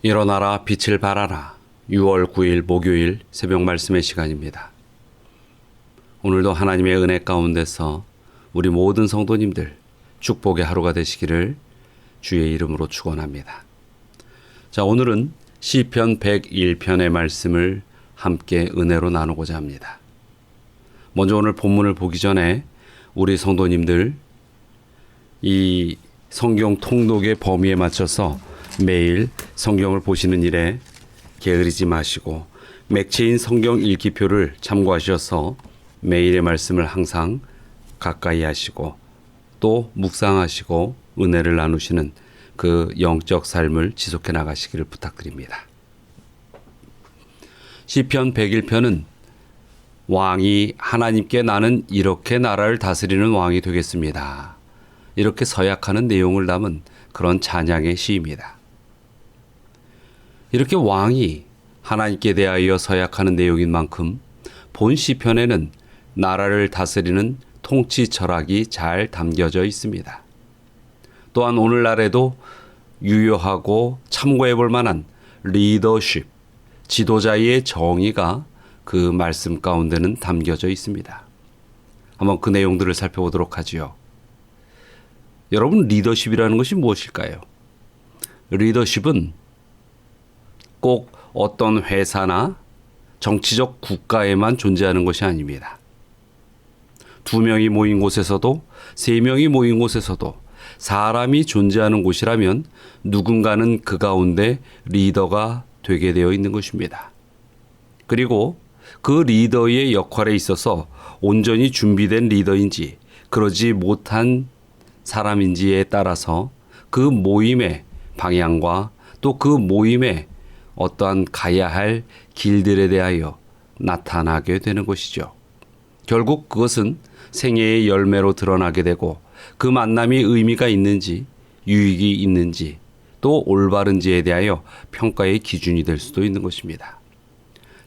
일어나라 빛을 발하라. 6월 9일 목요일 새벽 말씀의 시간입니다. 오늘도 하나님의 은혜 가운데서 우리 모든 성도님들 축복의 하루가 되시기를 주의 이름으로 축원합니다. 자, 오늘은 시편 101편의 말씀을 함께 은혜로 나누고자 합니다. 먼저 오늘 본문을 보기 전에 우리 성도님들 이 성경 통독의 범위에 맞춰서 매일 성경을 보시는 일에 게으르지 마시고 맥체인 성경 읽기표를 참고하셔서 매일의 말씀을 항상 가까이 하시고 또 묵상하시고 은혜를 나누시는 그 영적 삶을 지속해 나가시기를 부탁드립니다. 시편 101편은 왕이 하나님께 나는 이렇게 나라를 다스리는 왕이 되겠습니다. 이렇게 서약하는 내용을 담은 그런 찬양의 시입니다. 이렇게 왕이 하나님께 대하여 서약하는 내용인 만큼 본 시편에는 나라를 다스리는 통치 철학이 잘 담겨져 있습니다. 또한 오늘날에도 유효하고 참고해 볼 만한 리더십, 지도자의 정의가 그 말씀 가운데는 담겨져 있습니다. 한번 그 내용들을 살펴보도록 하지요. 여러분, 리더십이라는 것이 무엇일까요? 리더십은 꼭 어떤 회사나 정치적 국가에만 존재하는 것이 아닙니다. 2명이 모인 곳에서도 3명이 모인 곳에서도 사람이 존재하는 곳이라면 누군가는 그 가운데 리더가 되게 되어 있는 것입니다. 그리고 그 리더의 역할에 있어서 온전히 준비된 리더인지 그러지 못한 사람인지에 따라서 그 모임의 방향과 또 그 모임의 어떠한 가야 할 길들에 대하여 나타나게 되는 것이죠. 결국 그것은 생애의 열매로 드러나게 되고 그 만남이 의미가 있는지 유익이 있는지 또 올바른지에 대하여 평가의 기준이 될 수도 있는 것입니다.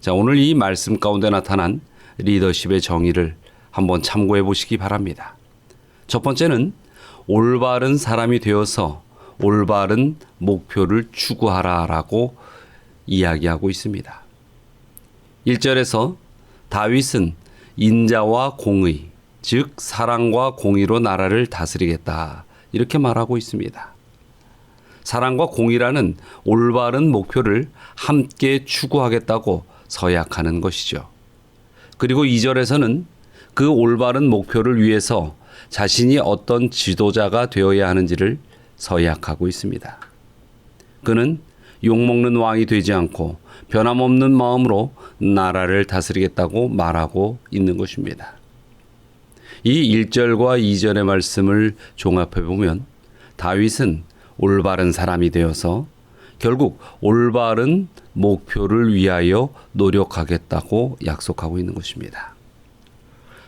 자, 오늘 이 말씀 가운데 나타난 리더십의 정의를 한번 참고해 보시기 바랍니다. 첫 번째는 올바른 사람이 되어서 올바른 목표를 추구하라라고 이야기하고 있습니다. 1절에서 다윗은 인자와 공의, 즉 사랑과 공의로 나라를 다스리겠다 이렇게 말하고 있습니다. 사랑과 공의라는 올바른 목표를 함께 추구하겠다고 서약하는 것이죠. 그리고 2절에서는 그 올바른 목표를 위해서 자신이 어떤 지도자가 되어야 하는지를 서약하고 있습니다. 그는 욕먹는 왕이 되지 않고 변함없는 마음으로 나라를 다스리겠다고 말하고 있는 것입니다. 이 1절과 2절의 말씀을 종합해 보면 다윗은 올바른 사람이 되어서 결국 올바른 목표를 위하여 노력하겠다고 약속하고 있는 것입니다.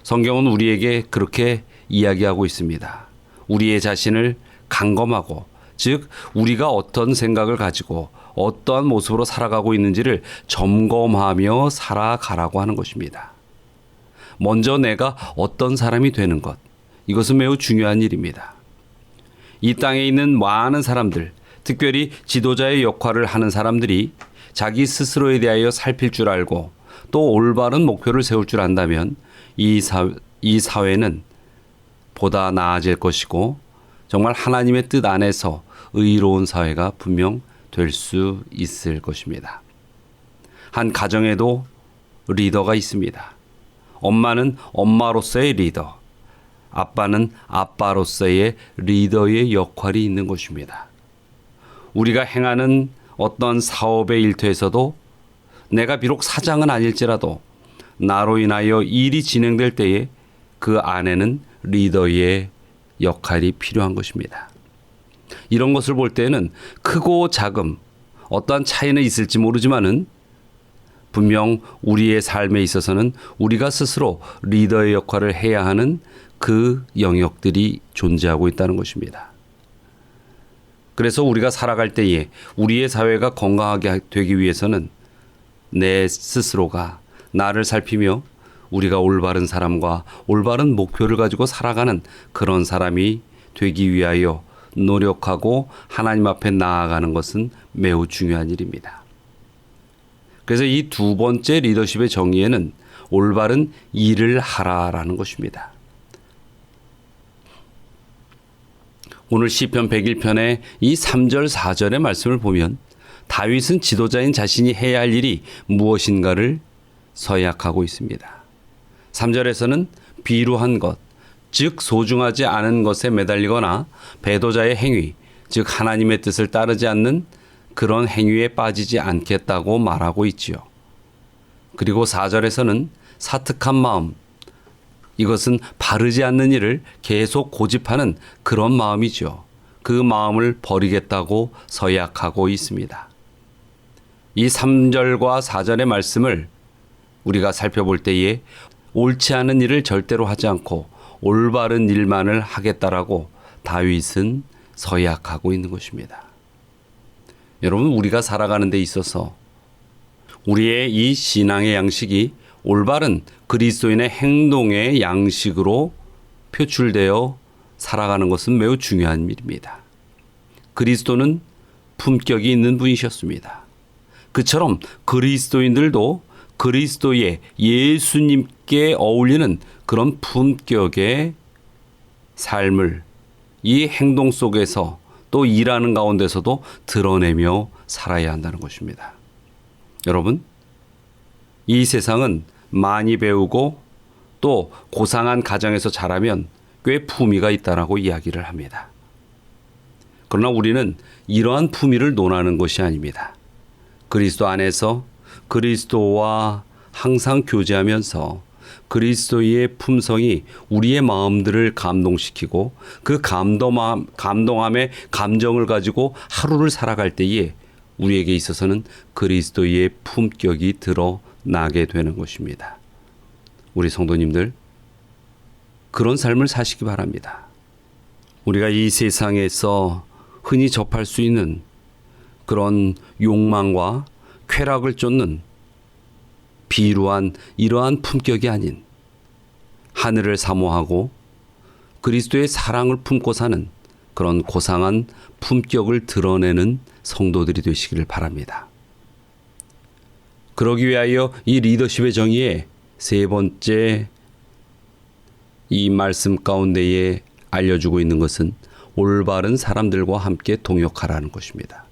성경은 우리에게 그렇게 이야기하고 있습니다. 우리의 자신을 강검하고, 즉 우리가 어떤 생각을 가지고 어떠한 모습으로 살아가고 있는지를 점검하며 살아가라고 하는 것입니다. 먼저 내가 어떤 사람이 되는 것, 이것은 매우 중요한 일입니다. 이 땅에 있는 많은 사람들, 특별히 지도자의 역할을 하는 사람들이 자기 스스로에 대하여 살필 줄 알고 또 올바른 목표를 세울 줄 안다면 이 사회는 보다 나아질 것이고 정말 하나님의 뜻 안에서 의로운 사회가 분명 될 수 있을 것입니다. 한 가정에도 리더가 있습니다. 엄마는 엄마로서의 리더, 아빠는 아빠로서의 리더의 역할이 있는 것입니다. 우리가 행하는 어떤 사업의 일터에서도 내가 비록 사장은 아닐지라도 나로 인하여 일이 진행될 때에 그 안에는 리더의 역할이 필요한 것입니다. 이런 것을 볼 때는 크고 작음 어떠한 차이는 있을지 모르지만은 분명 우리의 삶에 있어서는 우리가 스스로 리더의 역할을 해야 하는 그 영역들이 존재하고 있다는 것입니다. 그래서 우리가 살아갈 때에 우리의 사회가 건강하게 되기 위해서는 내 스스로가 나를 살피며 우리가 올바른 사람과 올바른 목표를 가지고 살아가는 그런 사람이 되기 위하여 노력하고 하나님 앞에 나아가는 것은 매우 중요한 일입니다. 그래서 이 두 번째 리더십의 정의에는 올바른 일을 하라라는 것입니다. 오늘 시편 101편의 이 3절 4절의 말씀을 보면 다윗은 지도자인 자신이 해야 할 일이 무엇인가를 서약하고 있습니다. 3절에서는 비루한 것, 즉 소중하지 않은 것에 매달리거나 배도자의 행위, 즉 하나님의 뜻을 따르지 않는 그런 행위에 빠지지 않겠다고 말하고 있지요. 그리고 4절에서는 사특한 마음, 이것은 바르지 않는 일을 계속 고집하는 그런 마음이죠. 그 마음을 버리겠다고 서약하고 있습니다. 이 3절과 4절의 말씀을 우리가 살펴볼 때에 옳지 않은 일을 절대로 하지 않고 올바른 일만을 하겠다라고 다윗은 서약하고 있는 것입니다. 여러분, 우리가 살아가는 데 있어서 우리의 이 신앙의 양식이 올바른 그리스도인의 행동의 양식으로 표출되어 살아가는 것은 매우 중요한 일입니다. 그리스도는 품격이 있는 분이셨습니다. 그처럼 그리스도인들도 그리스도의 예수님께 어울리는 그런 품격의 삶을 이 행동 속에서 또 일하는 가운데서도 드러내며 살아야 한다는 것입니다. 여러분, 이 세상은 많이 배우고 또 고상한 가정에서 자라면 꽤 품위가 있다라고 이야기를 합니다. 그러나 우리는 이러한 품위를 논하는 것이 아닙니다. 그리스도 안에서 그리스도와 항상 교제하면서 그리스도의 품성이 우리의 마음들을 감동시키고 그 감동함의 감정을 가지고 하루를 살아갈 때에 우리에게 있어서는 그리스도의 품격이 드러나게 되는 것입니다. 우리 성도님들, 그런 삶을 사시기 바랍니다. 우리가 이 세상에서 흔히 접할 수 있는 그런 욕망과 쾌락을 쫓는 비루한 이러한 품격이 아닌 하늘을 사모하고 그리스도의 사랑을 품고 사는 그런 고상한 품격을 드러내는 성도들이 되시기를 바랍니다. 그러기 위하여 이 리더십의 정의에 세 번째 이 말씀 가운데에 알려주고 있는 것은 올바른 사람들과 함께 동역하라는 것입니다.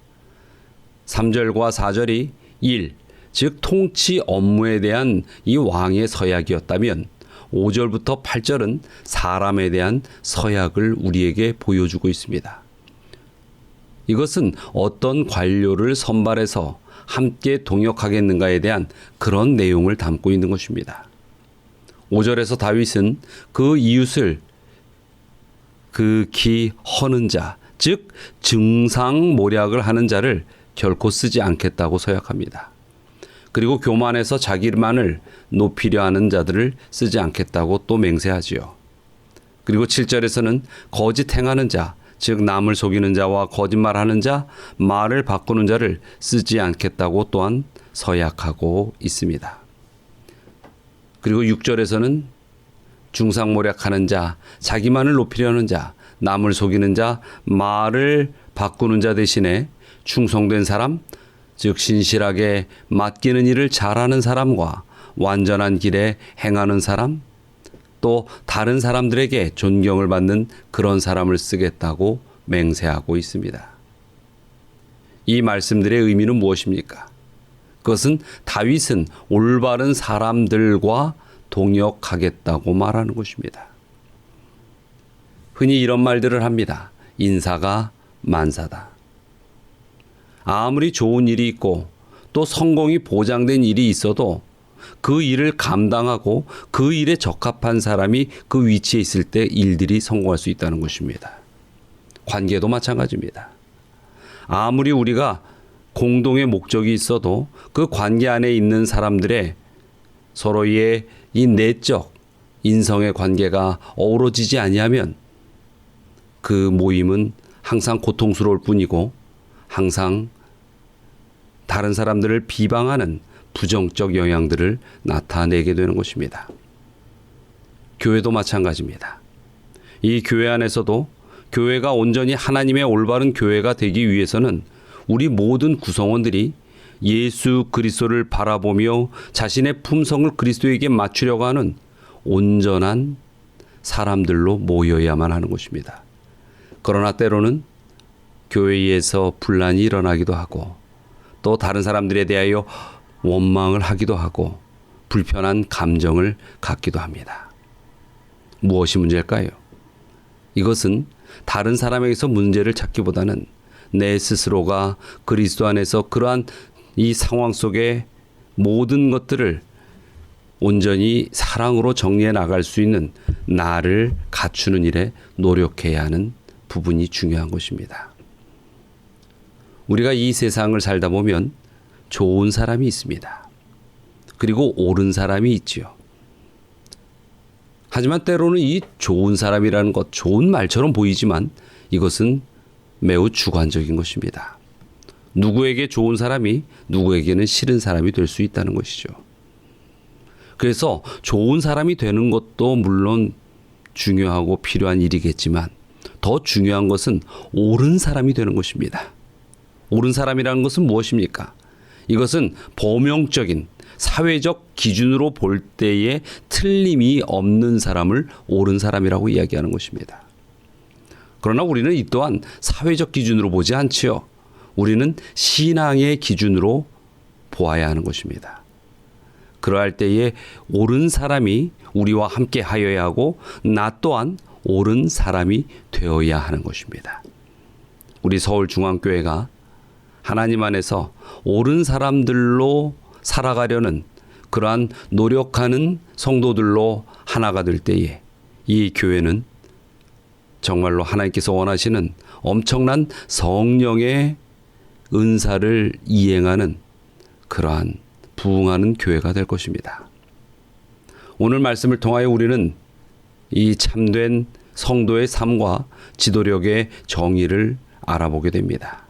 3절과 4절이 일, 즉 통치 업무에 대한 이 왕의 서약이었다면 5절부터 8절은 사람에 대한 서약을 우리에게 보여주고 있습니다. 이것은 어떤 관료를 선발해서 함께 동역하겠는가에 대한 그런 내용을 담고 있는 것입니다. 5절에서 다윗은 그 이웃을 극히 허는 자, 즉 증상모략을 하는 자를 결코 쓰지 않겠다고 서약합니다. 그리고 교만해서 자기만을 높이려 하는 자들을 쓰지 않겠다고 또 맹세하지요. 그리고 7절에서는 거짓 행하는 자, 즉 남을 속이는 자와 거짓말하는 자, 말을 바꾸는 자를 쓰지 않겠다고 또한 서약하고 있습니다. 그리고 6절에서는 중상모략하는 자, 자기만을 높이려는 자, 남을 속이는 자, 말을 바꾸는 자 대신에 충성된 사람, 즉 신실하게 맡기는 일을 잘하는 사람과 완전한 길에 행하는 사람, 또 다른 사람들에게 존경을 받는 그런 사람을 쓰겠다고 맹세하고 있습니다. 이 말씀들의 의미는 무엇입니까? 그것은 다윗은 올바른 사람들과 동역하겠다고 말하는 것입니다. 흔히 이런 말들을 합니다. 인사가 만사다. 아무리 좋은 일이 있고 또 성공이 보장된 일이 있어도 그 일을 감당하고 그 일에 적합한 사람이 그 위치에 있을 때 일들이 성공할 수 있다는 것입니다. 관계도 마찬가지입니다. 아무리 우리가 공동의 목적이 있어도 그 관계 안에 있는 사람들의 서로의 이 내적 인성의 관계가 어우러지지 아니하면 그 모임은 항상 고통스러울 뿐이고 항상 다른 사람들을 비방하는 부정적 영향들을 나타내게 되는 것입니다. 교회도 마찬가지입니다. 이 교회 안에서도 교회가 온전히 하나님의 올바른 교회가 되기 위해서는 우리 모든 구성원들이 예수 그리스도를 바라보며 자신의 품성을 그리스도에게 맞추려고 하는 온전한 사람들로 모여야만 하는 것입니다. 그러나 때로는 교회에서 분란이 일어나기도 하고 또 다른 사람들에 대하여 원망을 하기도 하고 불편한 감정을 갖기도 합니다. 무엇이 문제일까요? 이것은 다른 사람에게서 문제를 찾기보다는 내 스스로가 그리스도 안에서 그러한 이 상황 속에 모든 것들을 온전히 사랑으로 정리해 나갈 수 있는 나를 갖추는 일에 노력해야 하는 부분이 중요한 것입니다. 우리가 이 세상을 살다 보면 좋은 사람이 있습니다. 그리고 옳은 사람이 있지요. 하지만 때로는 이 좋은 사람이라는 것, 좋은 말처럼 보이지만 이것은 매우 주관적인 것입니다. 누구에게 좋은 사람이 누구에게는 싫은 사람이 될 수 있다는 것이죠. 그래서 좋은 사람이 되는 것도 물론 중요하고 필요한 일이겠지만 더 중요한 것은 옳은 사람이 되는 것입니다. 옳은 사람이라는 것은 무엇입니까? 이것은 범용적인 사회적 기준으로 볼 때에 틀림이 없는 사람을 옳은 사람이라고 이야기하는 것입니다. 그러나 우리는 이 또한 사회적 기준으로 보지 않지요. 우리는 신앙의 기준으로 보아야 하는 것입니다. 그러할 때에 옳은 사람이 우리와 함께 하여야 하고 나 또한 옳은 사람이 되어야 하는 것입니다. 우리 서울중앙교회가 하나님 안에서 옳은 사람들로 살아가려는 그러한 노력하는 성도들로 하나가 될 때에 이 교회는 정말로 하나님께서 원하시는 엄청난 성령의 은사를 이행하는 그러한 부흥하는 교회가 될 것입니다. 오늘 말씀을 통하여 우리는 이 참된 성도의 삶과 지도력의 정의를 알아보게 됩니다.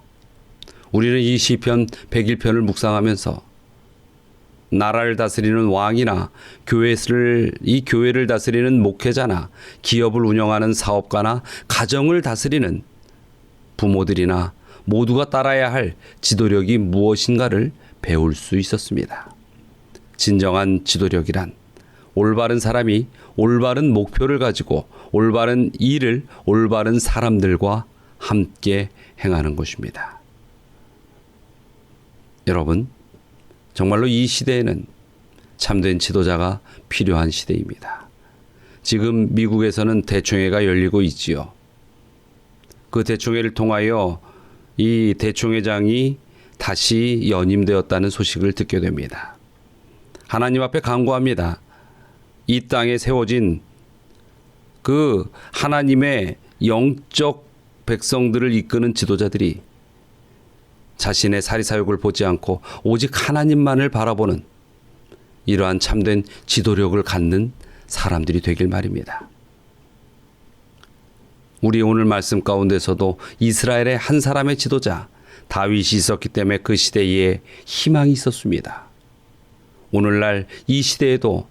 우리는 이 시편 101편을 묵상하면서 나라를 다스리는 왕이나 이 교회를 다스리는 목회자나 기업을 운영하는 사업가나 가정을 다스리는 부모들이나 모두가 따라야 할 지도력이 무엇인가를 배울 수 있었습니다. 진정한 지도력이란 올바른 사람이 올바른 목표를 가지고 올바른 일을 올바른 사람들과 함께 행하는 것입니다. 여러분, 정말로 이 시대에는 참된 지도자가 필요한 시대입니다. 지금 미국에서는 대총회가 열리고 있지요. 그 대총회를 통하여 이 대총회장이 다시 연임되었다는 소식을 듣게 됩니다. 하나님 앞에 간구합니다. 이 땅에 세워진 그 하나님의 영적 백성들을 이끄는 지도자들이 자신의 사리사욕을 보지 않고 오직 하나님만을 바라보는 이러한 참된 지도력을 갖는 사람들이 되길 말입니다. 우리 오늘 말씀 가운데서도 이스라엘의 한 사람의 지도자 다윗이 있었기 때문에 그 시대에 희망이 있었습니다. 오늘날 이 시대에도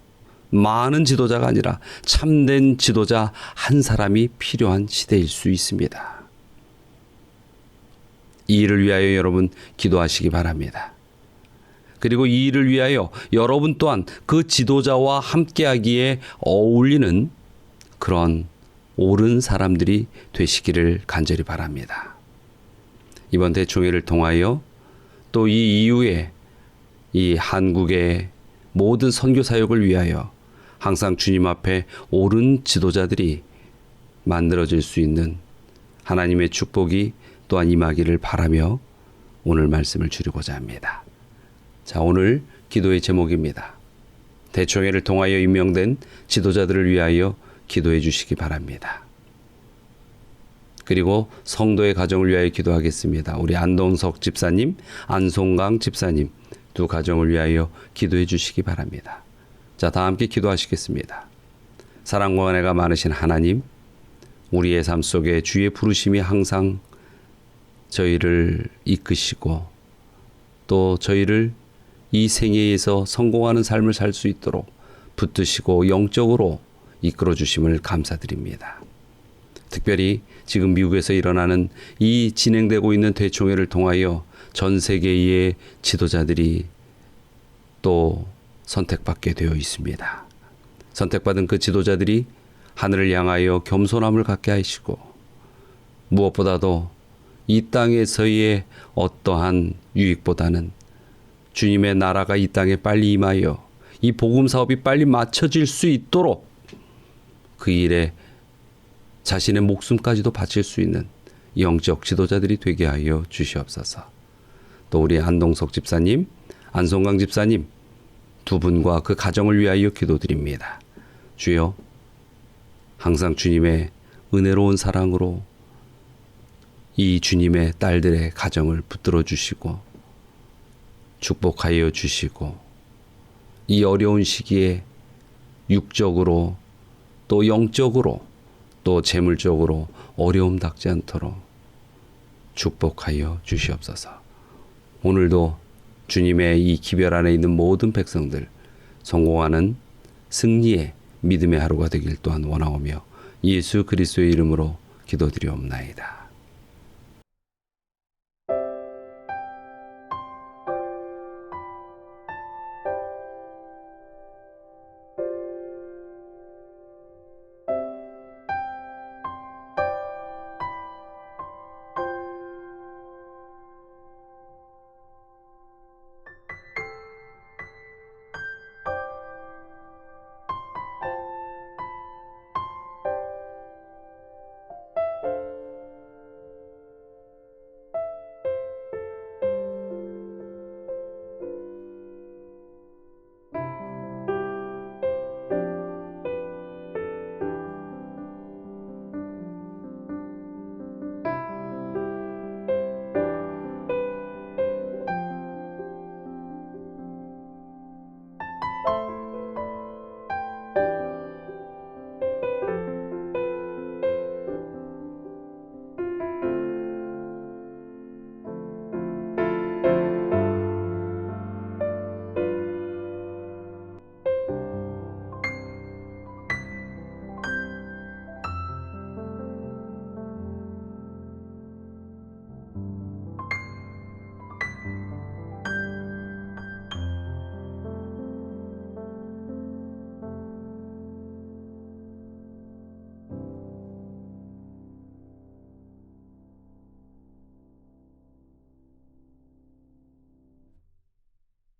많은 지도자가 아니라 참된 지도자 한 사람이 필요한 시대일 수 있습니다. 이 일을 위하여 여러분 기도하시기 바랍니다. 그리고 이 일을 위하여 여러분 또한 그 지도자와 함께하기에 어울리는 그런 옳은 사람들이 되시기를 간절히 바랍니다. 이번 대총회를 통하여 또 이 이후에 이 한국의 모든 선교 사역을 위하여 항상 주님 앞에 옳은 지도자들이 만들어질 수 있는 하나님의 축복이 또한 임하기를 바라며 오늘 말씀을 줄이고자 합니다. 자, 오늘 기도의 제목입니다. 대총회를 통하여 임명된 지도자들을 위하여 기도해 주시기 바랍니다. 그리고 성도의 가정을 위하여 기도하겠습니다. 우리 안동석 집사님, 안송강 집사님 두 가정을 위하여 기도해 주시기 바랍니다. 자, 다 함께 기도하시겠습니다. 사랑과 은혜가 많으신 하나님, 우리의 삶 속에 주의 부르심이 항상 저희를 이끄시고 또 저희를 이 생애에서 성공하는 삶을 살 수 있도록 붙드시고 영적으로 이끌어 주심을 감사드립니다. 특별히 지금 미국에서 일어나는 이 진행되고 있는 대총회를 통하여 전 세계의 지도자들이 또 선택받게 되어 있습니다. 선택받은 그 지도자들이 하늘을 향하여 겸손함을 갖게 하시고 무엇보다도 이 땅에서의 어떠한 유익보다는 주님의 나라가 이 땅에 빨리 임하여 이 복음 사업이 빨리 마쳐질 수 있도록 그 일에 자신의 목숨까지도 바칠 수 있는 영적 지도자들이 되게 하여 주시옵소서. 또 우리 안동석 집사님, 안성강 집사님 두 분과 그 가정을 위하여 기도드립니다. 주여, 항상 주님의 은혜로운 사랑으로 이 주님의 딸들의 가정을 붙들어 주시고 축복하여 주시고 이 어려운 시기에 육적으로 또 영적으로 또 재물적으로 어려움 닥지 않도록 축복하여 주시옵소서. 오늘도 주님의 이 기별 안에 있는 모든 백성들 성공하는 승리의 믿음의 하루가 되길 또한 원하오며 예수 그리스도의 이름으로 기도드리옵나이다.